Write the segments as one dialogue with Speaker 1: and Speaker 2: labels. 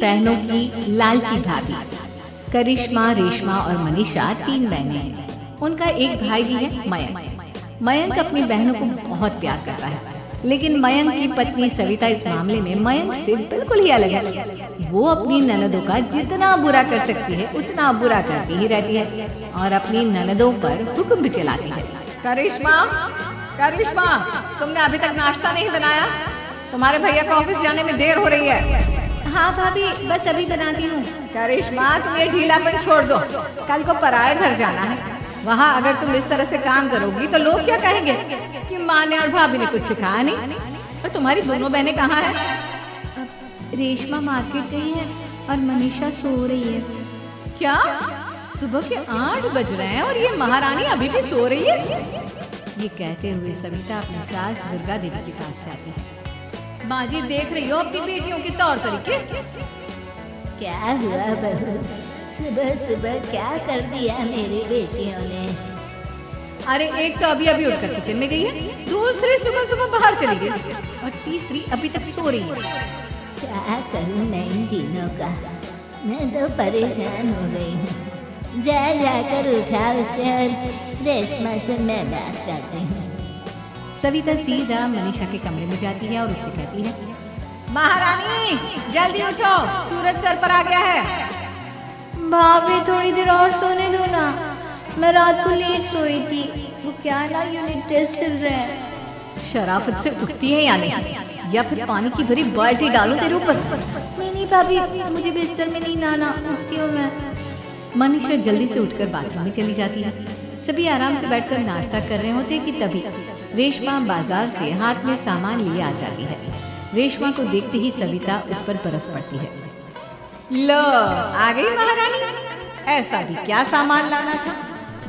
Speaker 1: बहनों की लालची भाभी। करिश्मा, रेशमा और मनीषा 3 बहनें हैं। उनका एक भाई भी है, मयंक। मयंक अपनी बहनों को बहुत प्यार करता है, लेकिन मयंक की पत्नी सविता इस मामले में मयंक से बिल्कुल ही अलग है। वो अपनी ननदों का जितना बुरा कर सकती है उतना बुरा करती ही रहती है और अपनी ननदों पर हुक्म भी चलाती है।
Speaker 2: करिश्मा, करिश्मा, तुमने अभी तक नाश्ता नहीं बनाया? तुम्हारे भैया को ऑफिस जाने में देर हो रही है।
Speaker 1: हाँ भाभी, बस अभी बनाती हूँ।
Speaker 2: करिश्मा, तुम ये ढीलापन छोड़ दो। कल को पराये घर जाना है। वहाँ अगर तुम इस तरह से काम करोगी तो लोग क्या कहेंगे कि माँ ने और भाभी ने कुछ सिखाया नहीं। और तुम्हारी दोनों बहनें कहाँ हैं?
Speaker 1: रेशमा मार्केट गई है और मनीषा सो रही है।
Speaker 2: क्या? सुबह के 8 बज रहे हैं और ये महारानी अभी भी सो रही है?
Speaker 1: ये कहते हुए सविता अपनी सास दुर्गा देवी के पास जाती है।
Speaker 2: माँ जी, देख रही हो अपनी बेटियों के तौर तरीके?
Speaker 3: क्या हुआ बहू, सुबह सुबह क्या कर दिया मेरी बेटियों ने?
Speaker 2: अरे एक तो अभी अभी उठकर किचन में गई है, दूसरी सुबह सुबह बाहर चली गई और तीसरी अभी तक सो रही है।
Speaker 3: क्या करूं मैं इन तीनों का, मैं तो परेशान हो गई हूँ। जाकर उठा उसे और रेशमा से मैं बात करती हूँ।
Speaker 1: सविता सीधा मनीषा के कमरे में जाती है और उससे कहती है,
Speaker 2: महारानी जल्दी उठो, सूरज सर पर आ गया है।
Speaker 1: भाभी थोड़ी देर और सोने दो ना, मैं रात को लेट सोई थी। वो क्या ना यूनिट टेस्ट चल रहे हैं।
Speaker 2: शराफत से उठती है या नहीं, या फिर पानी की भरी बाल्टी डालो तेरे ऊपर?
Speaker 1: नहीं भाभी, मुझे बिस्तर में नहीं आना, उठती हूँ मैं। मनीषा जल्दी से उठकर बाथरूम में चली जाती है। सभी आराम से बैठकर नाश्ता कर रहे होते कि तभी रेशमा बाजार से हाथ में सामान लिए आ जाती है। रेशमा को देखते ही सविता उस पर बरस पड़ती है।
Speaker 2: लो, आ गई महारानी। ऐसा भी क्या सामान लाना था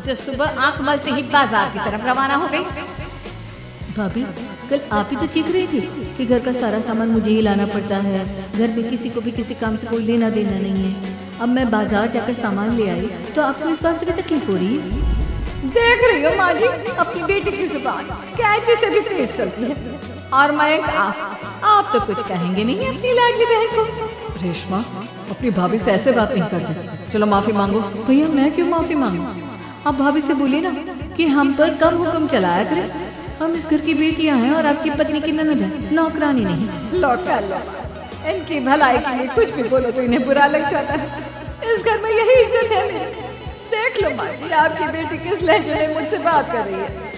Speaker 2: जो सुबह आंख मलते ही बाजार की तरफ रवाना हो गई?
Speaker 1: भाभी, कल आप ही तो चीख रही थी कि घर का सारा सामान मुझे ही लाना पड़ता है, घर में किसी को भी किसी काम से कोई लेना देना नहीं है। अब मैं बाजार जाकर सामान ले आई तो आपको इस बात से भी तकलीफ हो रही है?
Speaker 2: देख रही हो माँ जी, अपनी बेटी की जुबान कैंची से भी तेज चलती है। और मयंक, आप तो कुछ कहेंगे नहीं अपनी लाडली बहन को?
Speaker 4: रेशमा, अपनी भाभी से ऐसे बात नहीं करती। चलो माफी मांगो।
Speaker 1: भैया, मैं क्यों माफी मांगू? आप भाभी से बोलिए ना कि हम पर कम हुक्म चलाया करें। हम इस घर की बेटियां हैं और आपकी पत्नी की ननद है, नौकरानी नहीं।
Speaker 2: लो, इनकी भलाई के लिए कुछ भी बोलो तो इन्हें बुरा लग जाता है। इस घर में यही इज्जत है मेरी। देख लो माँ जी, आपकी बेटी किस लहजे में मुझसे बात कर रही है।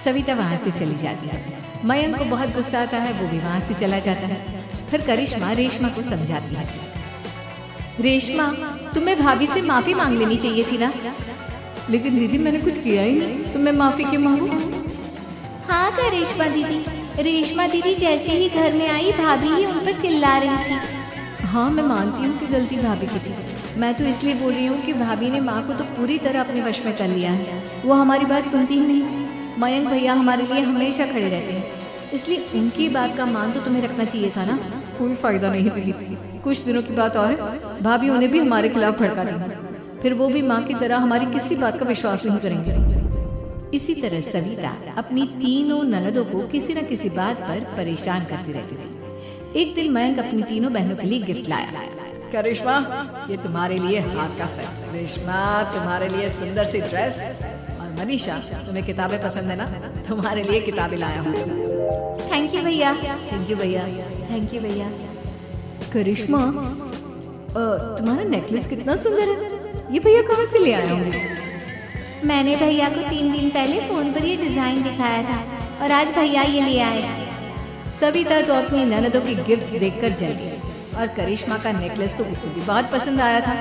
Speaker 1: सविता वहाँ से चली जाती है। मयंक को बहुत गुस्सा आता है, वो भी वहाँ से चला जाता है। फिर करिश्मा रेशमा को समझाती है, रेशमा, तुम्हें भाभी से माफी मांग लेनी चाहिए थी ना।
Speaker 4: लेकिन दीदी, मैंने कुछ किया ही नहीं, तो मैं माफी क्यों मांगू?
Speaker 1: हाँ करिश्मा दीदी, रेशमा दीदी जैसे ही घर में आई भाभी ही उन पर चिल्ला रही थी।
Speaker 4: हाँ, मैं मानती हूँ कि गलती भाभी की थी।
Speaker 1: मैं तो इसलिए बोल रही हूँ कि भाभी ने माँ को तो पूरी तरह अपने वश में कर लिया है। वो हमारी बात सुनती ही नहीं। मयंक भैया हमारे लिए हमेशा खड़े रहते हैं, इसलिए उनकी बात का मान तो तुम्हें रखना चाहिए था ना।
Speaker 4: कोई फायदा नहीं दीदी। कुछ दिनों की बात और है, भाभी उन्हें भी हमारे खिलाफ भड़का देंगी। फिर वो भी माँ की तरह हमारी किसी बात का विश्वास नहीं करेंगे।
Speaker 1: इसी तरह सविता अपनी तीनों ननदों को किसी न किसी बात पर परेशान करती रहती थी। एक दिन मयंक अपनी तीनों बहनों के लिए गिफ्ट लाया।
Speaker 2: करिश्मा, ये तुम्हारे लिए हाथ का सेट। रेशमा, तुम्हारे लिए सुंदर सी ड्रेस। और मनीषा, तुम्हें किताबें पसंद है ना, तुम्हारे लिए किताबें लाया हूँ।
Speaker 1: थैंक यू भैया। थैंक यू भैया। थैंक यू भैया।
Speaker 4: करिश्मा, तुम्हारा नेकलेस कितना सुंदर है, ये भैया कहाँ से ले आए होंगे?
Speaker 1: मैंने भैया को 3 दिन पहले फोन पर ये डिजाइन दिखाया था और आज भैया ये ले आए।
Speaker 4: सविता तो अपनी ननदों की गिफ्ट्स देखकर जल गई और करिश्मा का नेकलेस तो उसे भी बहुत पसंद आया था।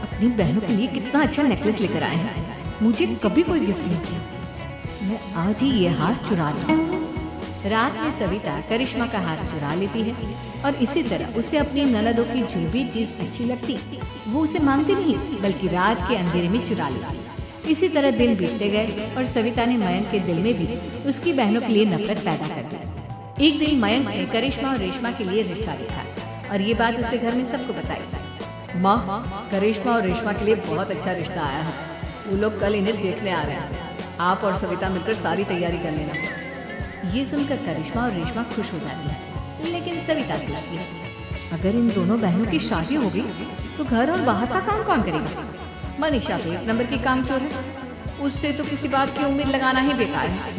Speaker 4: अपनी बहनों के लिए कितना अच्छा नेकलेस लेकर आए हैं, मुझे कभी कोई गिफ्ट नहीं किया। मैं आज ही ये हार चुरा लूं।
Speaker 1: रात में सविता करिश्मा का हाथ चुरा लेती है और इसी तरह उसे अपनी ननदों की जो भी चीज अच्छी लगती वो उसे मांगती नहीं, बल्कि रात के अंधेरे में चुरा लेती। इसी तरह दिन बीतते गए और सविता ने मयंक के दिल में भी उसकी बहनों के लिए नफरत पैदा कर दी। एक दिन मयंक ने करिश्मा और रेशमा के लिए रिश्ता देखा और ये बात उसके घर में सबको बताई।
Speaker 2: माँ, करिश्मा और रेशमा के लिए बहुत अच्छा रिश्ता आया है। वो लोग कल इन्हें देखने आ रहे हैं। आप और सविता मिलकर सारी तैयारी कर लेना।
Speaker 1: ये सुनकर करिश्मा और रेशमा खुश हो जाती है, लेकिन सविता सोचती है
Speaker 2: अगर इन दोनों बहनों की शादी हो गई तो घर और बाहर का काम कौन करेगा? मनीषा तो एक नंबर की कामचोर है, उससे तो किसी बात की उम्मीद लगाना ही बेकार है।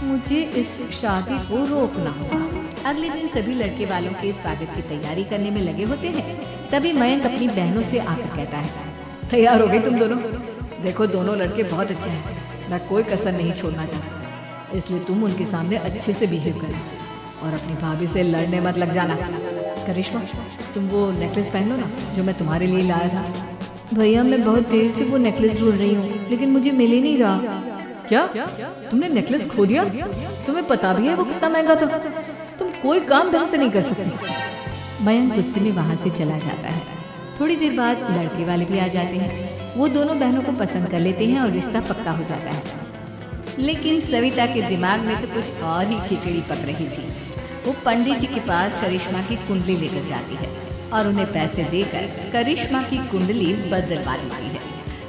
Speaker 2: मुझे इस शादी को रोकना होगा। अगले दिन सभी लड़के वालों के स्वागत की तैयारी करने में लगे होते हैं। तभी मयंक अपनी बहनों से आकर कहता है, तैयार हो गई तुम दोनों? देखो दोनों लड़के बहुत अच्छे हैं, मैं कोई कसर नहीं छोड़ना चाहता, इसलिए तुम उनके सामने अच्छे से बिहेव करो और अपनी भाभी से लड़ने मत लग जाना। करिश्मा, तुम वो नेकलेस पहन लो ना जो मैं तुम्हारे लिए लाया था। भैया मैं बहुत देर से वो नेकलेस ढूंढ रही हूँ, लेकिन मुझे मिल ही नहीं रहा। क्या तुमने नेकलेस खो दिया? तुम्हें पता भी है वो कितना महंगा था? तुम कोई काम ढंग से नहीं कर सकती। मयंक गुस्से में वहां से चला जाता है। थोड़ी देर बाद लड़के वाले भी आ जाते हैं। वो दोनों बहनों को पसंद कर लेते हैं और रिश्ता पक्का हो जाता है। लेकिन सविता के दिमाग में तो कुछ और ही खिचड़ी पक रही थी। वो पंडित जी के पास करिश्मा की कुंडली लेकर जाती है और उन्हें पैसे देकर करिश्मा की कुंडली बदलवा देती है।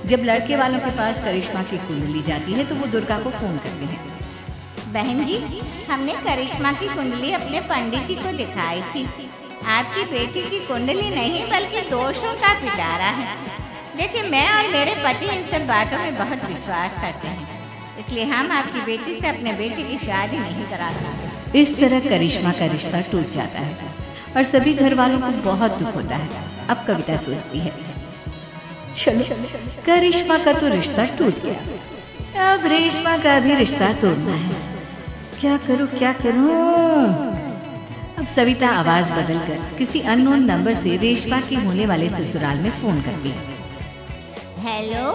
Speaker 2: जब लड़के वालों के पास करिश्मा की कुंडली जाती है तो वो दुर्गा को फोन करते हैं।
Speaker 3: बहन जी, हमने करिश्मा की कुंडली अपने पंडित जी को दिखाई थी। आपकी बेटी की कुंडली नहीं बल्कि दोषों का पिटारा है। देखिए, मैं और मेरे पति इन सब बातों में बहुत विश्वास करते हैं, इसलिए हम आपकी बेटी से अपने बेटे की शादी नहीं करा सकते।
Speaker 1: इस तरह करिश्मा का रिश्ता टूट जाता है और सभी घर वालों को बहुत दुख होता है। अब कविता सोचती है, चलो करिश्मा का तो रिश्ता टूट गया, अब रेशमा का भी रिश्ता तोड़ना है। क्या करूं क्या करूं? अब सविता आवाज बदलकर किसी अननोन नंबर से रेशमा के होने वाले ससुराल में फोन करती है।
Speaker 3: हेलो,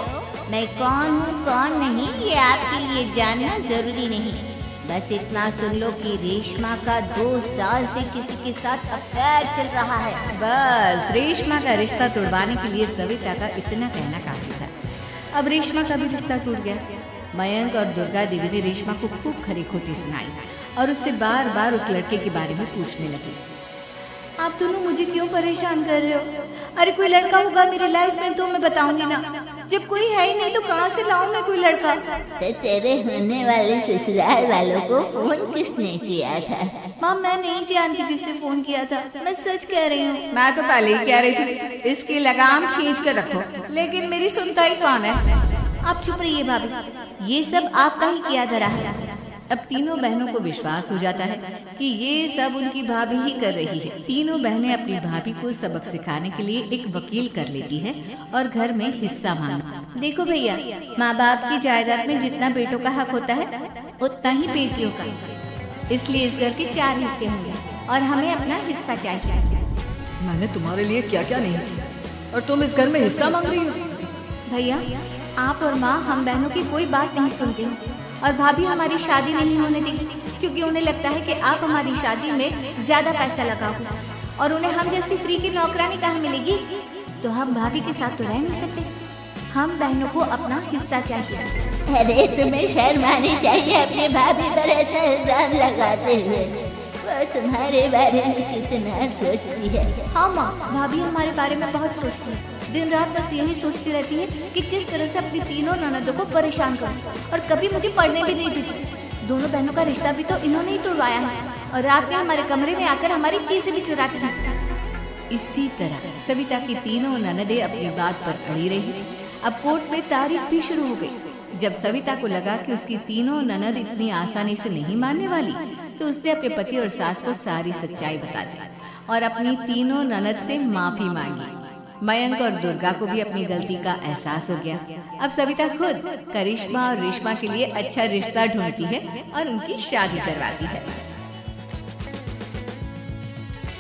Speaker 3: मैं कौन हूँ कौन नहीं ये आपके लिए जानना जरूरी नहीं। बस इतना सुन लो कि रेशमा का 2 साल से किसी के साथ अफेयर चल रहा है।
Speaker 1: बस रेशमा का रिश्ता तोड़वाने के लिए सविता का इतना कहना काफी था। अब रेशमा का भी रिश्ता टूट गया। मयंक और दुर्गा देवी ने रेशमा को खूब खरी खोटी सुनाई और उससे बार बार उस लड़के के बारे में पूछने लगी। आप दोनों मुझे क्यों परेशान कर रहे हो? अरे कोई लड़का होगा मेरी लाइफ में तो मैं बताऊंगी ना। जब कोई है ही नहीं तो कहाँ से लाऊं मैं कोई लड़का?
Speaker 3: तो तेरे होने वाले ससुराल वालों को फोन किसने किया था?
Speaker 1: माँ मैं नहीं जानती किसने फोन किया था, मैं सच कह रही हूँ।
Speaker 2: मैं तो पहले ही कह रही थी इसकी लगाम खींच कर रखो, लेकिन मेरी सुनता ही कौन है?
Speaker 1: आप चुप रहिए भाभी, ये सब आपका ही किया धरा है। अब तीनों बहनों को विश्वास हो जाता है कि ये सब उनकी भाभी ही कर रही है। तीनों बहनें अपनी भाभी को सबक सिखाने के लिए एक वकील कर लेती है और घर में हिस्सा मांगती। देखो भैया, माँ बाप की जायदाद में जितना बेटों का हक होता है उतना ही बेटियों का, इसलिए इस घर के 4 हिस्से होंगे और हमें अपना हिस्सा चाहिए।
Speaker 2: मैंने तुम्हारे लिए क्या क्या नहीं किया और तुम इस घर में हिस्सा मांग रही हो?
Speaker 1: भैया, आप और माँ हम बहनों की कोई बात नहीं सुनते हो और भाभी हमारी शादी नहीं होने देगी क्योंकि उन्हें लगता है कि आप हमारी शादी में ज्यादा पैसा लगाओगे और उन्हें हम जैसी फ्री की नौकरानी कहाँ मिलेगी। तो हम भाभी के साथ तो रह नहीं सकते, हम बहनों को अपना हिस्सा चाहिए।
Speaker 3: अरे तुम्हें शर्म आनी चाहिए अपने भाभी पर ऐसा इल्जाम लगाते हुए। वो तुम्हारे बारे में कितना सोचती है।
Speaker 1: हाँ माँ, भाभी हमारे बारे में बहुत सोचती है, दिन रात बस यही सोचती रहती है कि किस तरह से अपनी तीनों ननदों को परेशान करूं और कभी मुझे पढ़ने भी नहीं देती। दोनों बहनों का रिश्ता भी तो इन्होंने ही तोड़वाया है और रात में हमारे कमरे में आकर हमारी चीजें भी चुराती हैं। इसी तरह सविता की तीनों ननदें अपनी बात पर अड़ी रही। अब कोर्ट में तारीख भी शुरू हो गई। जब सविता को लगा कि उसकी तीनों ननद इतनी आसानी से नहीं मानने वाली, तो उसने अपने पति और सास को सारी सच्चाई बता दी और अपनी तीनों ननद से माफी मांगी। मयंक और दुर्गा को भी अपनी गलती का एहसास हो गया। अब सविता खुद करिश्मा और रेशमा के लिए अच्छा रिश्ता ढूंढती है और उनकी शादी करवाती है।